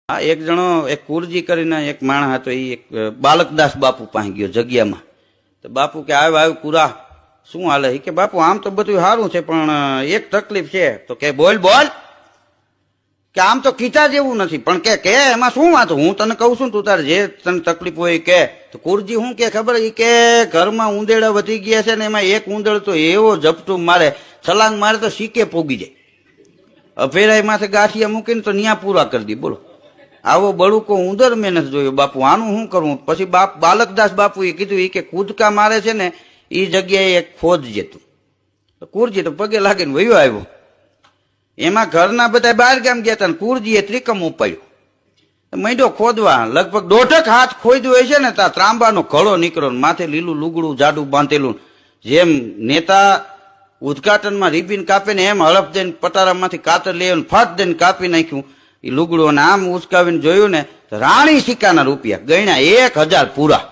હા, એક જણો એક કુરજી કરીને એક માણસ હતો, એ એક બાલકદાસ બાપુ પાસે ગયો જગ્યામાં. તો બાપુ કે આવ્યો કુરા શું હાલે? કે બાપુ આમ તો બધું સારું છે પણ એક તકલીફ છે. તો કે બોલ બોલ. કે આમ તો કીધા જેવું નથી પણ કે એમાં શું વાત? હું તને કહું છું, તું તારે જે તને તકલીફ હોય કે. તો કુરજી શું કે ખબર? કે ઘરમાં ઉંદેડા વધી ગયા છે ને એમાં એક ઉંદર તો એવો ઝપટું મારે, છલાંગ મારે તો શીકે પોગી જાય. અભેરાય માથે ગાંઠિયા મૂકીને તો ન્યા પૂરા કરી દી. બોલો, આવો બળુકો ઉંદર મેં નથી જોયો. બાપુ આનું શું કરવું? પછી બાલકદાસ બાપુએ કીધું કે કૂદકા મારે છે ને એ જગ્યાએ એક ખોદજે તું. કુરજી તો પગે લાગીને વયો આવ્યો. એમાં ઘરના બધા બહાર ગામ ગયા હતા. કુરજીએ ત્રિકમ ઉપાડ્યું, માંડ્યો ખોદવા. લગભગ 1.5 હાથ ખોદ્યું હોય છે ને ત્યાં ત્રાંબાનો ઘડો નીકળ્યો, માથે લીલું લુગડું જાડું બાંધેલું. જેમ નેતા ઉદઘાટનમાં રિબિન કાપે ને એમ હળફ દઈને પટારામાંથી કાતર લઈને ફટ દઈને કાપી નાખ્યું એ લુગડું. અને આમ ઉચકાવીને જોયું ને રાણી સિક્કાના રૂપિયા ગણ્યા 1000 પૂરા.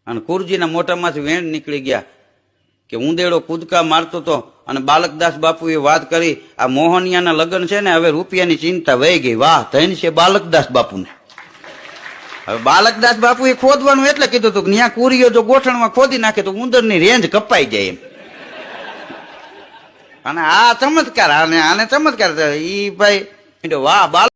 અને કુરજીના મોઢામાંથી વેણ નીકળી ગયા કે ઉંદેડો કૂદકા મારતો હતો. અને બાલકદાસ બાપુએ વાત કરી, આ મોહનિયાના લગ્ન છે ને હવે રૂપિયાની ચિંતા વહી ગઈ. વાહ, ધન છે બાલકદાસ બાપુને. હવે બાલકદાસ બાપુએ ખોદવાનું એટલે કીધું હતું કે ત્યાં કુરીઓ જો ગોઠણમાં ખોદી નાખે તો ઉંદરની રેન્જ કપાઈ જાય એમ. અને આ ચમત્કાર, આને ચમત્કાર ઈ ભાઈ વાહ.